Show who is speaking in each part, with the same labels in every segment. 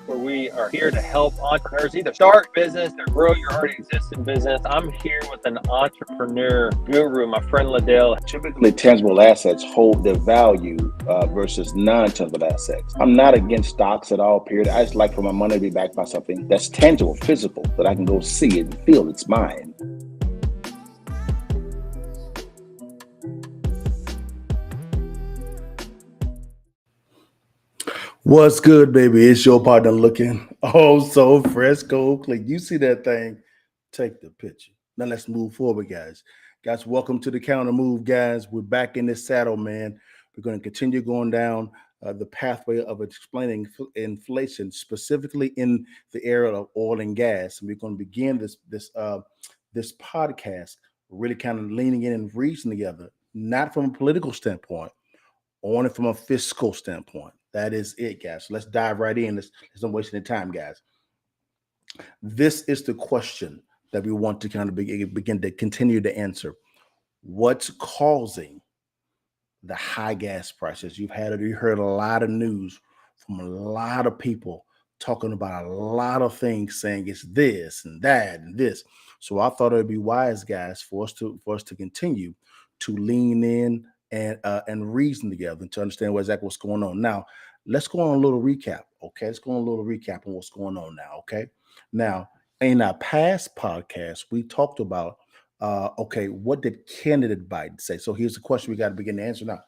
Speaker 1: where we are here to help entrepreneurs either start business or grow your already existing business. I'm here with an entrepreneur guru, my friend Liddell.
Speaker 2: Typically, tangible assets hold their value versus non-tangible assets. I'm not against stocks at all, period. I just like for my money to be backed by something that's tangible, physical, that I can go see it and feel it's mine.
Speaker 3: What's good, baby? It's your partner looking so fresco. Click. You see that thing? Take the picture. Now let's move forward, guys. Guys, welcome to the Counter Move, guys. We're back in this saddle, man. We're going to continue going down the pathway of explaining inflation, specifically in the area of oil and gas. And we're going to begin this podcast really kind of leaning in and reasoning together, not from a political standpoint, only from a fiscal standpoint. That is it, guys. So let's dive right in. Let's not waste any time, guys. This is the question that we want to kind of begin to continue to answer. What's causing the high gas prices? You heard a lot of news from a lot of people talking about a lot of things, saying it's this and that and this. So I thought it would be wise, guys, for us to continue to lean in and reason together and to understand exactly what's going on. Now, let's go on a little recap, okay? Let's go on a little recap on what's going on now, okay? Now, in our past podcast, we talked about, what did candidate Biden say? So here's the question we got to begin to answer now.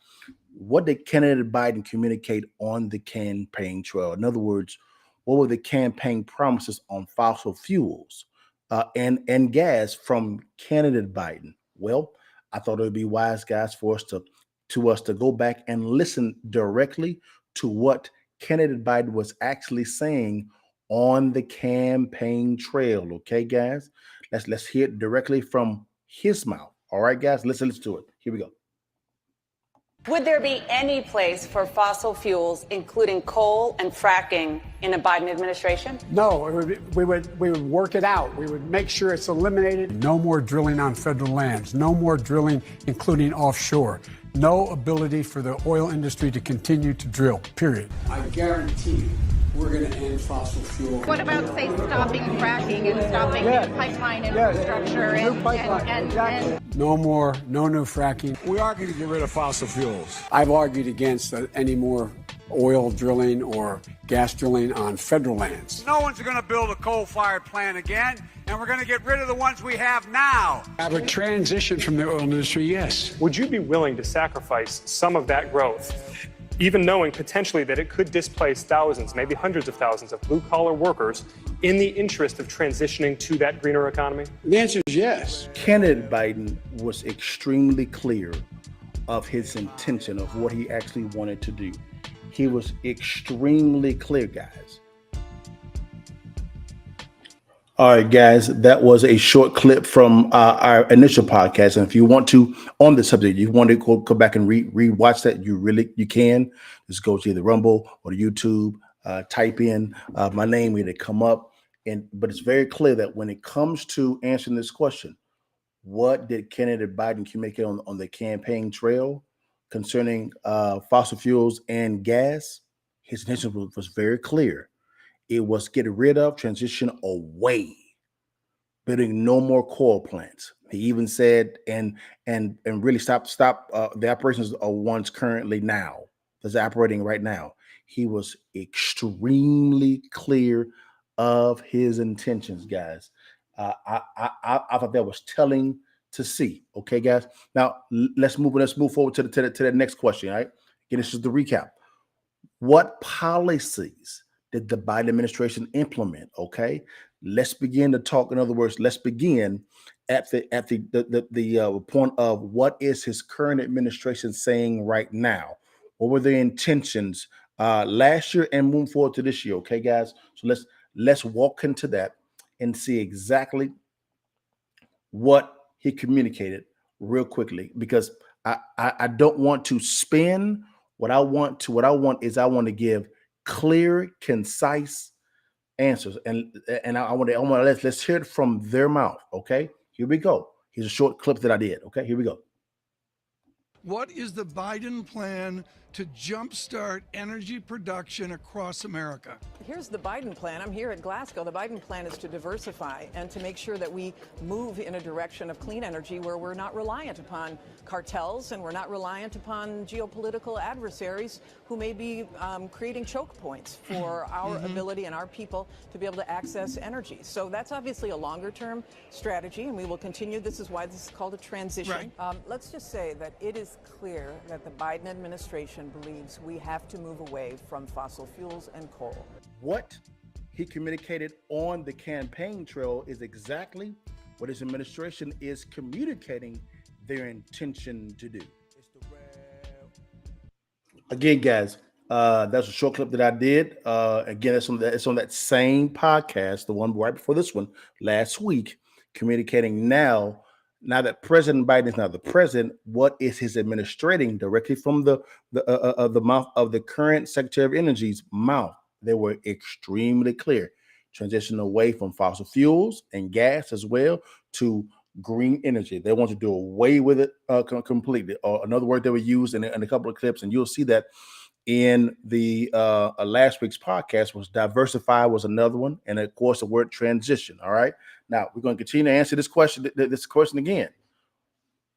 Speaker 3: What did candidate Biden communicate on the campaign trail? In other words, what were the campaign promises on fossil fuels and gas from candidate Biden? Well, I thought it would be wise, guys, for us to go back and listen directly to what candidate Biden was actually saying on the campaign trail. Okay, guys, let's hear it directly from his mouth. All right, guys, listen to it. Here we go.
Speaker 4: Would there be any place for fossil fuels, including coal and fracking, in a Biden administration?
Speaker 5: No, we would work it out. We would make sure it's eliminated. No more drilling on federal lands. No more drilling, including offshore. No ability for the oil industry to continue to drill, period. I guarantee you, we're going to end fossil fuel.
Speaker 6: What about, say, stopping fracking and stopping pipeline infrastructure?
Speaker 5: Exactly. No new fracking.
Speaker 7: We are going to get rid of fossil fuels.
Speaker 5: I've argued against any more oil drilling or gas drilling on federal lands.
Speaker 7: No one's going to build a coal-fired plant again, and we're going to get rid of the ones we have now.
Speaker 5: Have a transition from the oil industry, yes.
Speaker 8: Would you be willing to sacrifice some of that growth, even knowing potentially that it could displace thousands, maybe hundreds of thousands of blue-collar workers in the interest of transitioning to that greener economy?
Speaker 5: The answer is yes.
Speaker 3: Candidate Biden was extremely clear of his intention of what he actually wanted to do. He was extremely clear, guys. All right, guys, that was a short clip from our initial podcast. And if you want to, on the subject, you want to go back and re-watch that, you can. Just go to the Rumble or the YouTube, type in my name, it'll come up. But it's very clear that when it comes to answering this question, what did candidate Biden communicate on the campaign trail concerning fossil fuels and gas? His intention was very clear. It was get rid of, transition away, building no more coal plants. He even said, and really stop the operations of ones currently now that's operating right now. He was extremely clear of his intentions, guys. I thought that was telling to see. Okay, guys. Now let's move forward to the next question. All right. Again, this is the recap. What policies did the Biden administration implement? Okay, let's begin to talk. In other words, let's begin at the point of what is his current administration saying right now. What were their intentions last year and moving forward to this year? Okay, guys. So let's walk into that and see exactly what he communicated real quickly, because I don't want to spin. What I want to give clear, concise answers, and I want to let's hear it from their mouth. Okay, here we go. Here's a short clip that I did. Okay, here we go.
Speaker 9: What is the Biden plan to jumpstart energy production across America.
Speaker 10: Here's the Biden plan. I'm here at Glasgow. The Biden plan is to diversify and to make sure that we move in a direction of clean energy where we're not reliant upon cartels and we're not reliant upon geopolitical adversaries who may be creating choke points for our ability and our people to be able to access energy. So that's obviously a longer term strategy, and we will continue. This is why this is called a transition.
Speaker 9: Right.
Speaker 10: Let's just say that it is clear that the Biden administration believes we have to move away from fossil fuels and coal.
Speaker 3: What he communicated on the campaign trail is exactly what his administration is communicating their intention to do. Again, guys, that's a short clip that I did. Again, it's on that same podcast, the one right before this one, last week, communicating now that President Biden is now the president, what is his administrating directly from the mouth of the current Secretary of Energy's mouth. They were extremely clear. Transition away from fossil fuels and gas as well to green energy. They want to do away with it completely. Or another word they were used in a couple of clips, and you'll see that in the last week's podcast was diversify was another one, and of course the word transition. All right. Now we're going to continue to answer this question. This question again: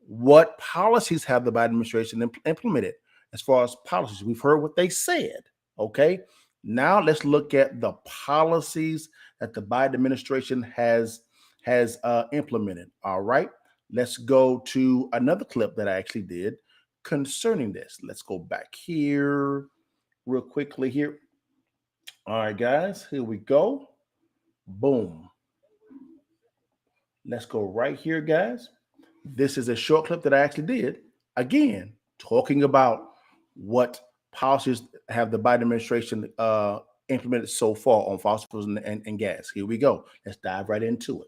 Speaker 3: what policies have the Biden administration implemented as far as policies? We've heard what they said. Okay. Now let's look at the policies that the Biden administration has implemented. All right. Let's go to another clip that I actually did concerning this. Let's go back here real quickly here. All right, guys, here we go. Boom. Let's go right here, guys. This is a short clip that I actually did, again, talking about what policies have the Biden administration implemented so far on fossil fuels and gas. Here we go. Let's dive right into it.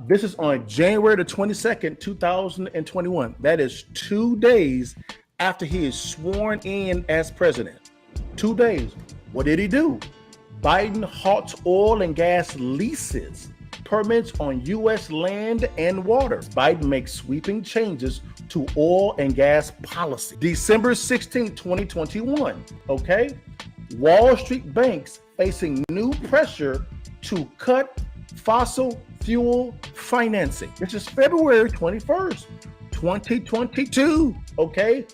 Speaker 3: This is on January the 22nd, 2021. That is 2 days after he is sworn in as president. 2 days. What did he do? Biden halts oil and gas leases, permits on U.S. land and water. Biden makes sweeping changes to oil and gas policy. December 16, 2021. Okay. Wall Street banks facing new pressure to cut fossil fuel financing. This is February 21st, 2022. Okay.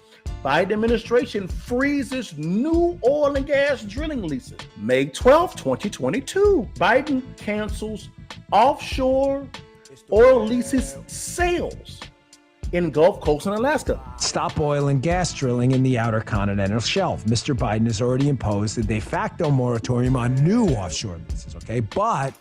Speaker 3: Biden administration freezes new oil and gas drilling leases. May 12, 2022. Biden cancels offshore oil leases sales in Gulf Coast and Alaska.
Speaker 11: Stop oil and gas drilling in the outer continental shelf. Mr. Biden has already imposed a de facto moratorium on new offshore leases, okay? But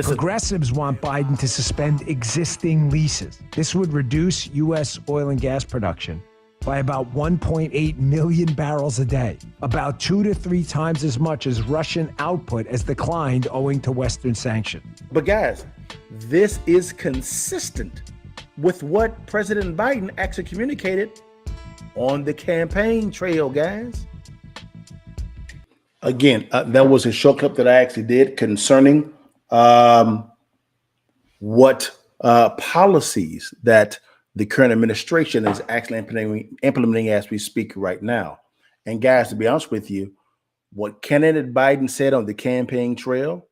Speaker 11: progressives want Biden to suspend existing leases. This would reduce U.S. oil and gas production by about 1.8 million barrels a day. About 2 to 3 times as much as Russian output has declined owing to Western sanctions.
Speaker 3: But guys, this is consistent with what President Biden actually communicated on the campaign trail, guys. Again, that was a short clip that I actually did concerning what policies that the current administration is actually implementing as we speak right now. And guys, to be honest with you, what candidate Biden said on the campaign trail,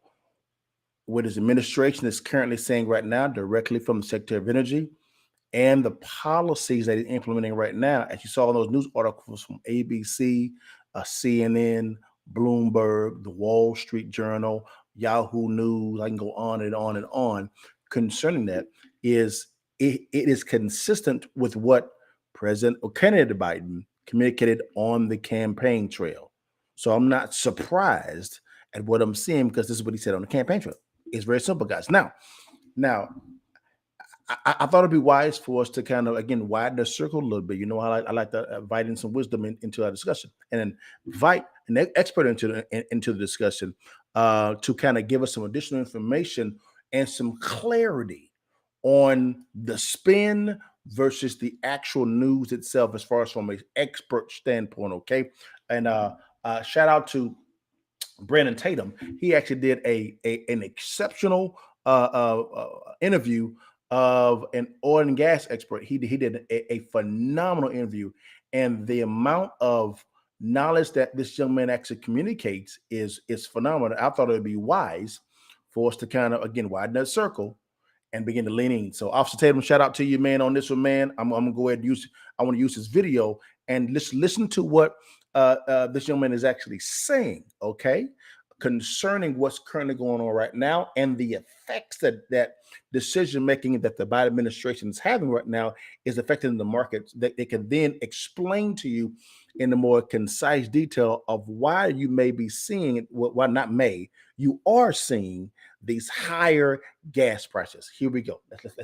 Speaker 3: what his administration is currently saying right now, directly from the Secretary of Energy, and the policies that he's implementing right now, as you saw in those news articles from ABC, CNN, Bloomberg, the Wall Street Journal, Yahoo News, I can go on and on and on, concerning that is it is consistent with what President or candidate Biden communicated on the campaign trail. So I'm not surprised at what I'm seeing, because this is what he said on the campaign trail. It's very simple, guys. Now, I thought it'd be wise for us to kind of, again, widen the circle a little bit. You know, I like to invite in some wisdom into our discussion, and then invite an expert into the discussion to kind of give us some additional information and some clarity on the spin versus the actual news itself, as far as from an expert standpoint. Okay. And shout out to Brandon Tatum. He actually did an exceptional interview of an oil and gas expert. He did a phenomenal interview, And the amount of knowledge that this young man actually communicates is phenomenal. I thought it would be wise for us to kind of, again, widen that circle and begin to lean in. So Officer Tatum, shout out to you, man, on this one, man. I'm gonna go ahead and I want to use this video and listen to what this young man is actually saying, okay, concerning what's currently going on right now and the effects that decision making that the Biden administration is having right now is affecting the market, that they can then explain to you in a more concise detail of why you may be seeing, well, not may, you are seeing these higher gas prices. Here we go.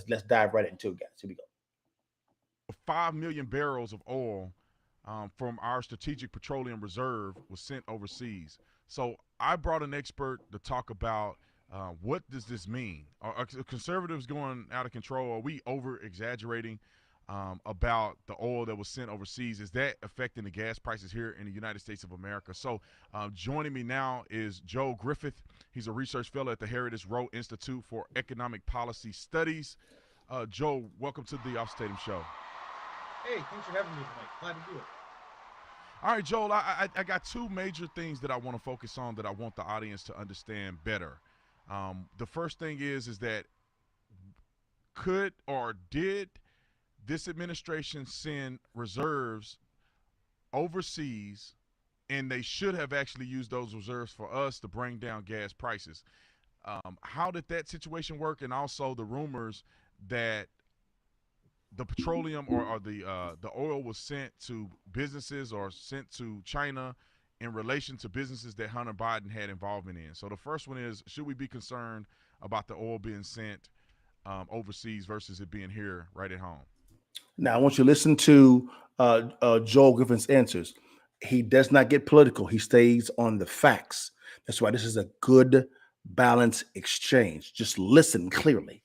Speaker 3: Let's dive right into it, guys. Here we go.
Speaker 12: 5 million barrels of oil from our strategic petroleum reserve was sent overseas. So I brought an expert to talk about what does this mean? Are conservatives going out of control? Are we over exaggerating about the oil that was sent overseas? Is that affecting the gas prices here in the United States of America? So joining me now is Joe Griffith. He's a research fellow at the Heritage Row Institute for Economic Policy Studies. Joe, welcome to the Officer Tatum Show.
Speaker 13: Hey, thanks for having me tonight. Glad to do it.
Speaker 12: All right, Joel, I got two major things that I want to focus on that I want the audience to understand better. The first thing is that could or did this administration send reserves overseas, and they should have actually used those reserves for us to bring down gas prices? How did that situation work? And also the rumors that the petroleum or the oil was sent to businesses or sent to China in relation to businesses that Hunter Biden had involvement in. So the first one is, should we be concerned about the oil being sent overseas versus it being here right at home?
Speaker 3: Now, I want you to listen to Joel Griffin's answers. He does not get political. He stays on the facts. That's why this is a good, balanced exchange. Just listen clearly.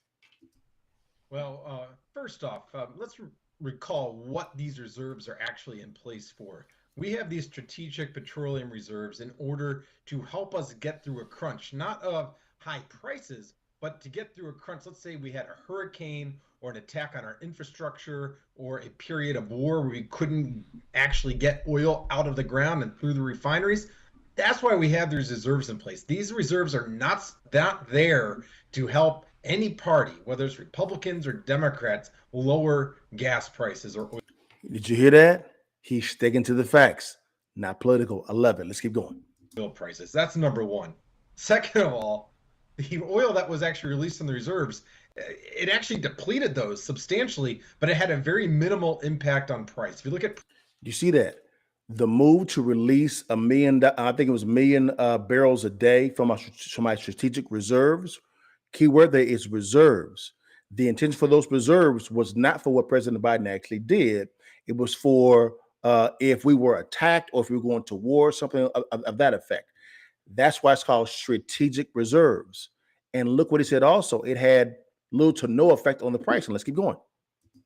Speaker 13: Well, first off, let's recall what these reserves are actually in place for. We have these strategic petroleum reserves in order to help us get through a crunch, not of high prices, but to get through a crunch. Let's say we had a hurricane or an attack on our infrastructure or a period of war where we couldn't actually get oil out of the ground and through the refineries. That's why we have these reserves in place. These reserves are not there to help any party, whether it's Republicans or Democrats, lower gas prices or oil.
Speaker 3: Did you hear that? He's sticking to the facts, not political. I love it. Let's keep going.
Speaker 13: Oil prices. That's number one. Second of all, the oil that was actually released in the reserves, it actually depleted those substantially, but it had a very minimal impact on price. If you look at,
Speaker 3: you see that the move to release I think it was 1 million barrels a day from my strategic reserves. Keyword there is reserves. The intention for those reserves was not for what President Biden actually did. It was for if we were attacked or if we were going to war, something of that effect. That's why it's called strategic reserves. And look what he said also. It had little to no effect on the pricing. Let's keep going.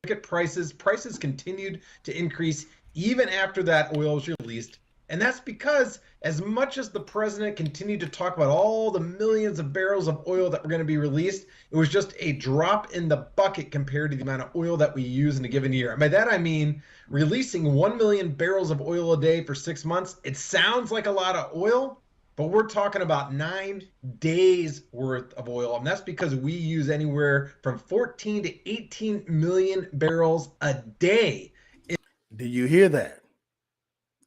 Speaker 13: Look at prices. Prices continued to increase even after that oil was released. And that's because as much as the president continued to talk about all the millions of barrels of oil that were going to be released, it was just a drop in the bucket compared to the amount of oil that we use in a given year. And by that, I mean releasing 1 million barrels of oil a day for 6 months. It sounds like a lot of oil, but we're talking about 9 days worth of oil. And that's because we use anywhere from 14 to 18 million barrels a day.
Speaker 3: Do you hear that?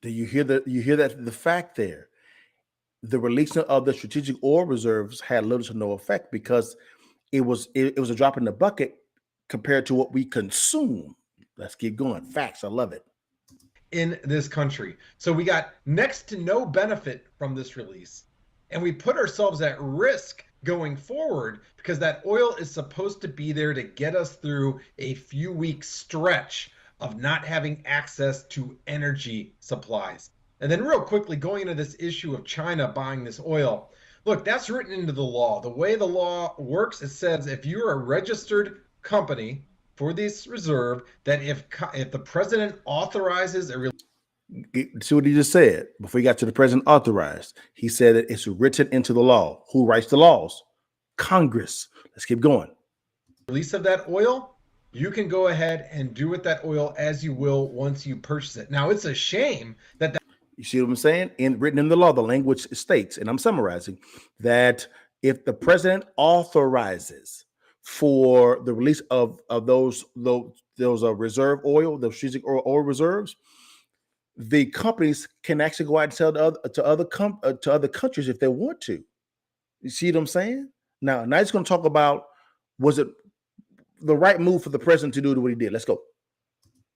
Speaker 3: Do you hear that? You hear that? The fact there, the release of the strategic oil reserves had little to no effect because it was a drop in the bucket compared to what we consume. Let's keep going. Facts. I love it.
Speaker 13: In this country. So we got next to no benefit from this release. And we put ourselves at risk going forward because that oil is supposed to be there to get us through a few week stretch of not having access to energy supplies. And then real quickly, going into this issue of China buying this oil, look, that's written into the law. The way the law works, it says if you're a registered company for this reserve, that if the president authorizes a
Speaker 3: see what he just said before he got to the president authorized. He said that it's written into the law. Who writes the laws? Congress. Let's keep going.
Speaker 13: Release of that oil, you can go ahead and do with that oil as you will once you purchase it. Now, it's a shame that
Speaker 3: you see what I'm saying? Written in the law, the language states, and I'm summarizing, that if the president authorizes for the release of those reserve oil, those strategic oil reserves, the companies can actually go out and sell to other countries if they want to. You see what I'm saying? Now it's going to talk about, was it the right move for the president to do what he did? Let's go.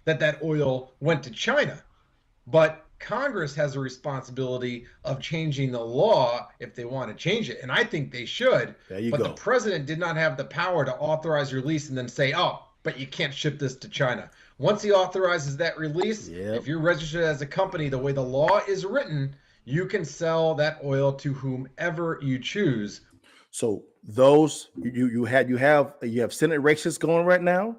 Speaker 13: that oil went to China, but Congress has a responsibility of changing the law if they want to change it, and I think they should.
Speaker 3: There you
Speaker 13: but
Speaker 3: go.
Speaker 13: The president did not have the power to authorize release and then say, "Oh, but you can't ship this to China." Once he authorizes that release, if you're registered as a company, the way the law is written, you can sell that oil to whomever you choose.
Speaker 3: So those you have Senate races going right now,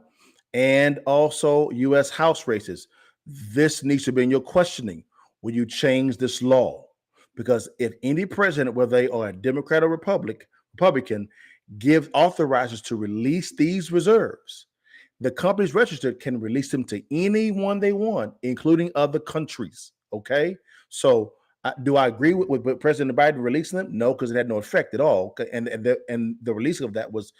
Speaker 3: and also U.S. House races. This needs to be in your questioning. Will you change this law? Because if any president, whether they are a Democrat or Republican, authorizes to release these reserves, the companies registered can release them to anyone they want, including other countries. Okay, so do I agree with President Biden releasing them? No, because it had no effect at all, and the releasing of that was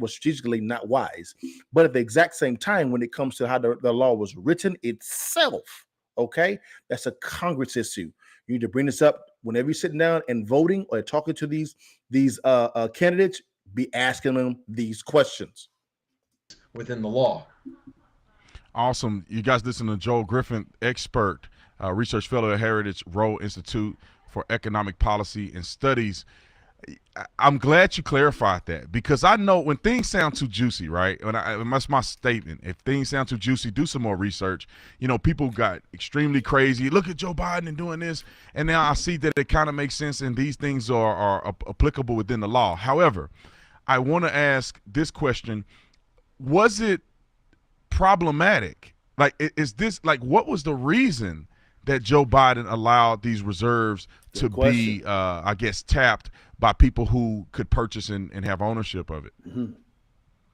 Speaker 3: strategically not wise. But at the exact same time, when it comes to how the law was written itself, okay, that's a Congress issue. You need to bring this up whenever you're sitting down and voting or talking to these candidates. Be asking them these questions
Speaker 13: within the law.
Speaker 12: Awesome. You guys listen to Joel Griffin, expert, research fellow at Heritage Road Institute for Economic Policy and Studies. I'm glad you clarified that, because I know when things sound too juicy, right? That's my statement. If things sound too juicy, do some more research. You know, people got extremely crazy. Look at Joe Biden and doing this. And now I see that it kind of makes sense, and these things are applicable within the law. However, I want to ask this question. Was it problematic? Like, is this, like, what was the reason that Joe Biden allowed these reserves to be, I guess, tapped by people who could purchase and have ownership of it?
Speaker 3: Mm-hmm.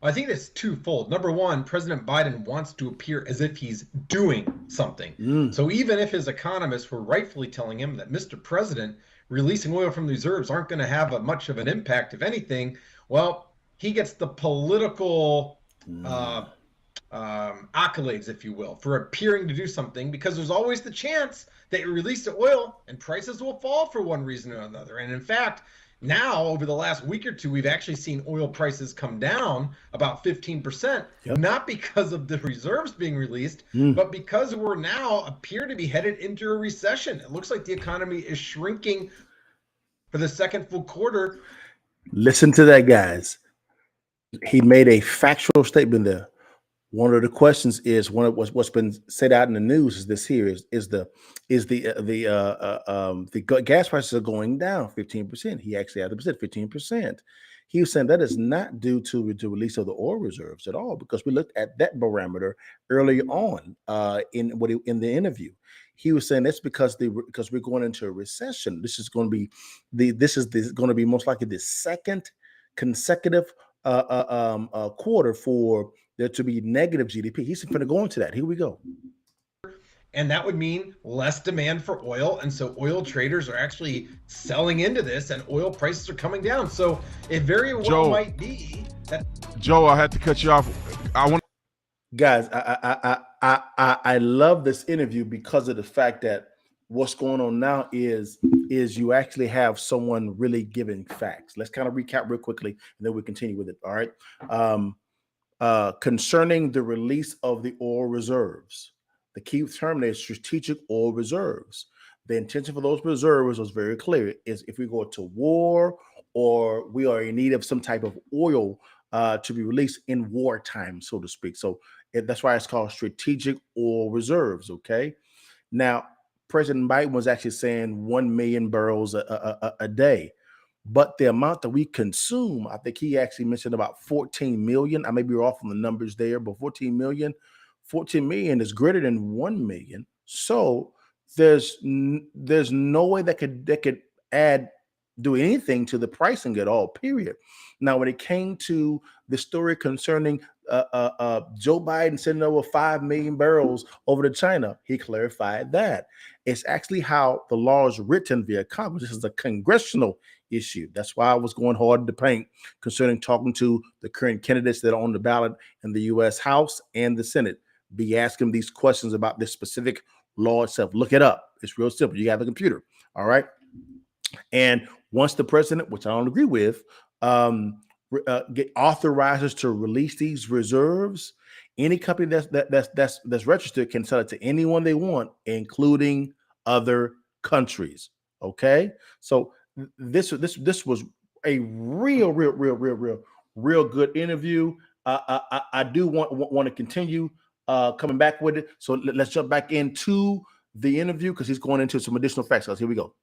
Speaker 13: I think it's twofold. Number one, President Biden wants to appear as if he's doing something. So even if his economists were rightfully telling him that, Mr. President, releasing oil from the reserves aren't going to have much of an impact, if anything, well, he gets the political accolades, if you will, for appearing to do something, because there's always the chance that you release the oil and prices will fall for one reason or another. And in fact, now over the last week or two, we've actually seen oil prices come down about 15%, not because of the reserves being released, but because we're now appear to be headed into a recession. It looks like the economy is shrinking for the second full quarter.
Speaker 3: Listen to that, guys. He made a factual statement there. One of the questions is, what's been said out in the news is this here is the gas prices are going down 15%. He actually had 15%. He was saying that is not due to the release of the oil reserves at all, because we looked at that barometer early on in the interview. He was saying that's because we're going into a recession. This is going to be most likely the second consecutive quarter for there to be negative GDP. He's going to go into that. Here we go.
Speaker 13: And that would mean less demand for oil. And so oil traders are actually selling into this, and oil prices are coming down. So it very well might be that.
Speaker 12: Joe, I had to cut you off.
Speaker 3: Guys, I love this interview because of the fact that what's going on now is you actually have someone really giving facts. Let's kind of recap real quickly, and then we continue with it. All right. Concerning the release of the oil reserves, the key term there is strategic oil reserves. The intention for those reserves was very clear: is if we go to war or we are in need of some type of oil to be released in wartime, so to speak. So that's why it's called strategic oil reserves. Okay. Now, President Biden was actually saying 1 million barrels a day. But the amount that we consume, I think he actually mentioned about 14 million. I may be off on the numbers there, but 14 million is greater than 1 million. So there's no way that could add do anything to the pricing at all, period. Now, when it came to the story concerning Joe Biden sending over 5 million barrels over to China, he clarified that it's actually how the law is written via Congress. This is a congressional issue. That's why I was going hard in the paint concerning talking to the current candidates that are on the ballot in the U.S. House and the Senate. Be asking these questions about this specific law itself. Look it up. It's real simple. You have a computer. All right. And once the president, which I don't agree with, get authorizes to release these reserves, any company that's registered can sell it to anyone they want, including other countries. Okay, so this was a real good interview. I do want to continue coming back with it. So let's jump back into the interview because he's going into some additional facts. Here we go.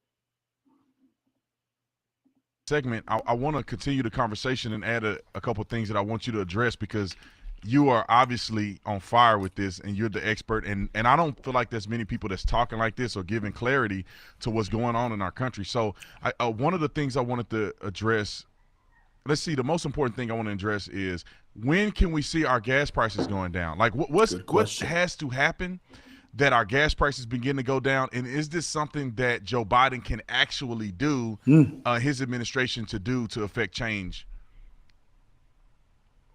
Speaker 12: Segment, I want to continue the conversation and add a couple things that I want you to address, because you are obviously on fire with this and you're the expert, and I don't feel like there's many people that's talking like this or giving clarity to what's going on in our country. So one of the things I wanted to address, let's see, the most important thing I want to address is, when can we see our gas prices going down? Like what has to happen that our gas prices begin to go down? And is this something that Joe Biden can actually do, his administration to do to affect change?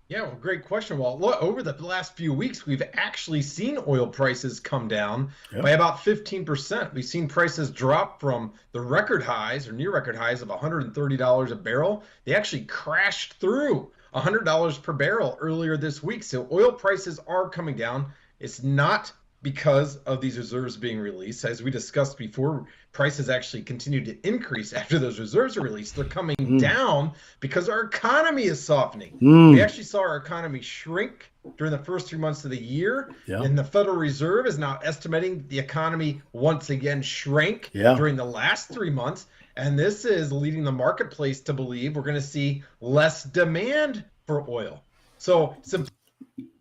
Speaker 13: Yeah, well, great question. Well, look, over the last few weeks, we've actually seen oil prices come down by about 15%. We've seen prices drop from the record highs or near record highs of $130 a barrel. They actually crashed through $100 per barrel earlier this week. So oil prices are coming down. It's not because of these reserves being released. As we discussed before, prices actually continue to increase after those reserves are released. They're coming down because our economy is softening. We actually saw our economy shrink during the first 3 months of the year, and the Federal Reserve is now estimating the economy once again shrank during the last 3 months, and this is leading the marketplace to believe we're going to see less demand for oil. So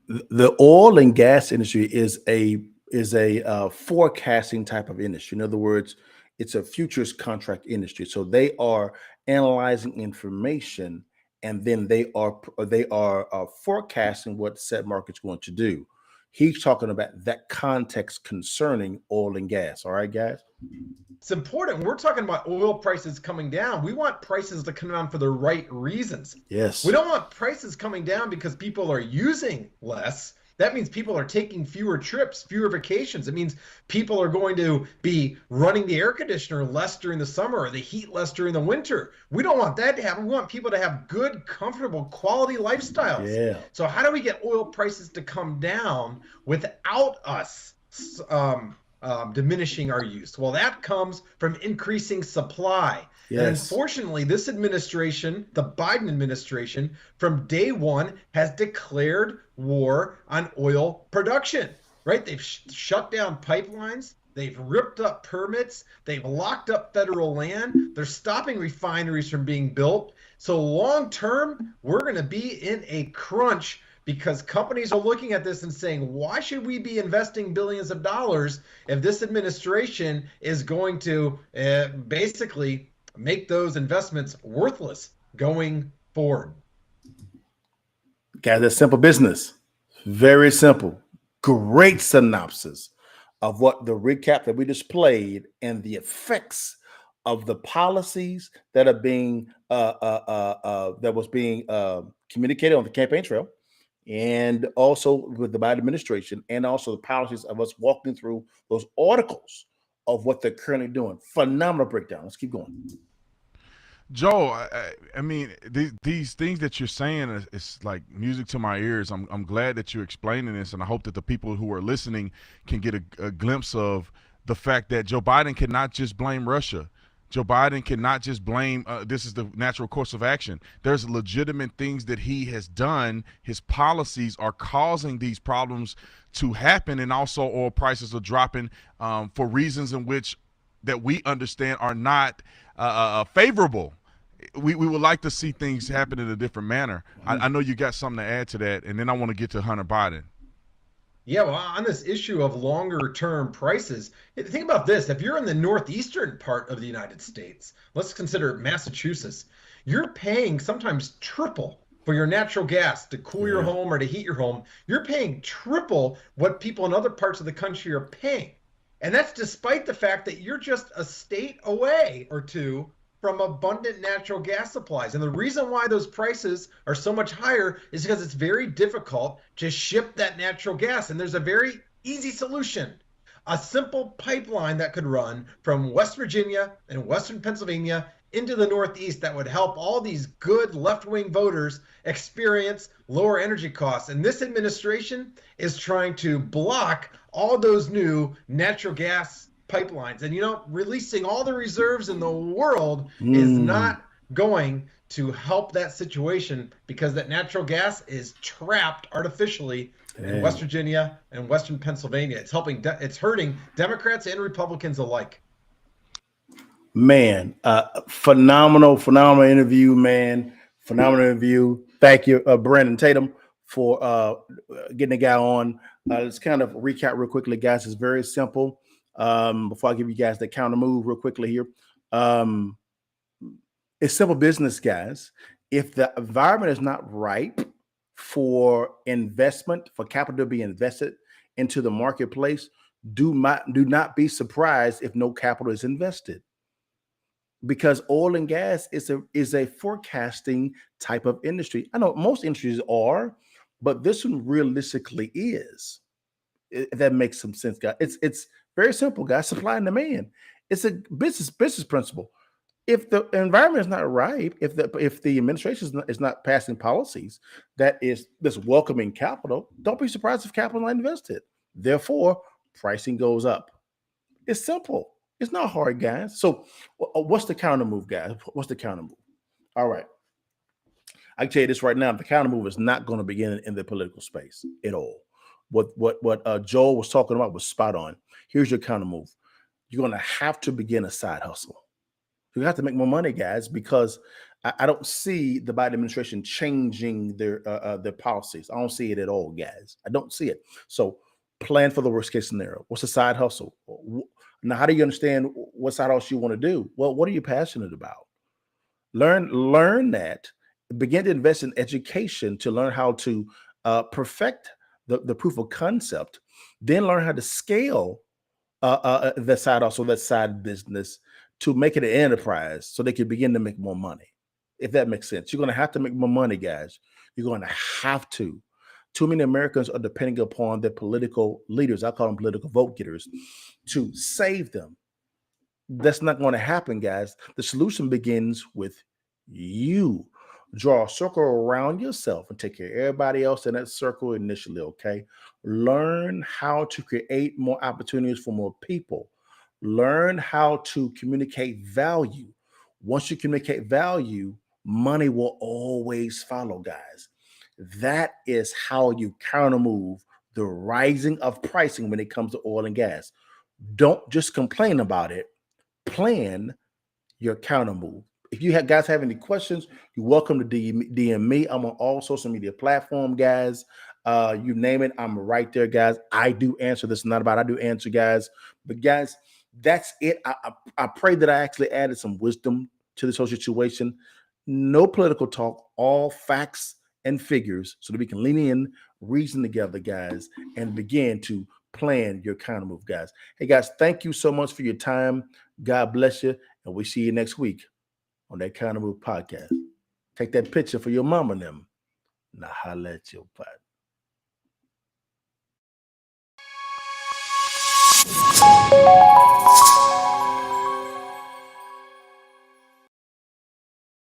Speaker 3: the oil and gas industry is a forecasting type of industry. In other words, it's a futures contract industry. So they are analyzing information, and then they are forecasting what said market's going to do. He's talking about that context concerning oil and gas. All right, guys?
Speaker 13: It's important. We're talking about oil prices coming down. We want prices to come down for the right reasons.
Speaker 3: Yes.
Speaker 13: We don't want prices coming down because people are using less. That means people are taking fewer trips, fewer vacations. It means people are going to be running the air conditioner less during the summer or the heat less during the winter. We don't want that to happen. We want people to have good, comfortable, quality lifestyles.
Speaker 3: Yeah.
Speaker 13: So how do we get oil prices to come down without us diminishing our use? Well, that comes from increasing supply.
Speaker 3: Yes.
Speaker 13: And unfortunately, this administration, the Biden administration, from day one has declared war on oil production, right? They've shut down pipelines. They've ripped up permits. They've locked up federal land. They're stopping refineries from being built. So long term, we're going to be in a crunch, because companies are looking at this and saying, why should we be investing billions of dollars if this administration is going to basically make those investments worthless going forward?
Speaker 3: Guys, that's simple business. Very simple. Great synopsis of what the recap that we displayed and the effects of the policies that are being that was being communicated on the campaign trail, and also with the Biden administration, and also the policies of us walking through those articles of what they're currently doing. Phenomenal breakdown. Let's keep going.
Speaker 12: Joe, I mean, these things that you're saying is like music to my ears. I'm glad that you're explaining this, and I hope that the people who are listening can get a glimpse of the fact that Joe Biden cannot just blame Russia. Joe Biden cannot just blame this is the natural course of action. There's legitimate things that he has done. His policies are causing these problems to happen, and also oil prices are dropping for reasons in which that we understand are not favorable. We would like to see things happen in a different manner. I know you got something to add to that, and then I want to get to Hunter Biden.
Speaker 13: Yeah, well, on this issue of longer term prices, think about this. If you're in the northeastern part of the United States, let's consider Massachusetts, you're paying sometimes triple for your natural gas to cool your home or to heat your home. You're paying triple what people in other parts of the country are paying. And that's despite the fact that you're just a state away or two from abundant natural gas supplies. And the reason why those prices are so much higher is because it's very difficult to ship that natural gas. And there's a very easy solution. A simple pipeline that could run from West Virginia and Western Pennsylvania into the Northeast that would help all these good left-wing voters experience lower energy costs. And this administration is trying to block all those new natural gas pipelines. And, releasing all the reserves in the world is not going to help that situation, because that natural gas is trapped artificially in West Virginia and Western Pennsylvania. It's hurting Democrats and Republicans alike.
Speaker 3: Man, phenomenal interview, man. Phenomenal interview. Thank you, Brandon Tatum, for getting the guy on. Let's kind of recap real quickly, guys. It's very simple. Before I give you guys the counter move real quickly here. It's simple business, guys. If the environment is not ripe for investment, for capital to be invested into the marketplace, do not be surprised if no capital is invested. Because oil and gas is a forecasting type of industry. I know most industries are, but this one realistically is. If that makes some sense, guys. It's very simple, guys. Supply and demand. It's a business principle. If the environment is not ripe, if the administration is not passing policies that's welcoming capital, don't be surprised if capital is not invested. Therefore, pricing goes up. It's simple. It's not hard, guys. So what's the counter move, guys? What's the counter move? All right. I can tell you this right now. The counter move is not going to begin in the political space at all. What Joel was talking about was spot on. Here's your counter move. You're going to have to begin a side hustle. You have to make more money, guys, because I don't see the Biden administration changing their policies. I don't see it at all, guys. I don't see it. So plan for the worst case scenario. What's a side hustle? Now, how do you understand what side hustle you want to do? Well, what are you passionate about? Learn that. Begin to invest in education to learn how to perfect the proof of concept. Then learn how to scale the side hustle, that side business, to make it an enterprise so they can begin to make more money. If that makes sense. You're going to have to make more money, guys. You're going to have to. Too many Americans are depending upon their political leaders, I call them political vote getters, to save them. That's not going to happen, guys. The solution begins with you. Draw a circle around yourself and take care of everybody else in that circle initially, okay? Learn how to create more opportunities for more people. Learn how to communicate value. Once you communicate value, money will always follow, guys. That is how you counter move the rising of pricing when it comes to oil and gas. Don't just complain about it. Plan your counter move. If you guys have any questions, you're welcome to DM me. I'm on all social media platforms, guys. You name it, I'm right there, guys. I do answer. This is not about I do answer, guys. But guys, that's it. I pray that I actually added some wisdom to this whole situation. No political talk, all facts and figures, so that we can lean in, reason together, guys, and begin to plan your counter move, guys. Hey, guys, thank you so much for your time. God bless you, and we'll see you next week on that Counter Move podcast. Take that picture for your mama and them. Now holla at your butt.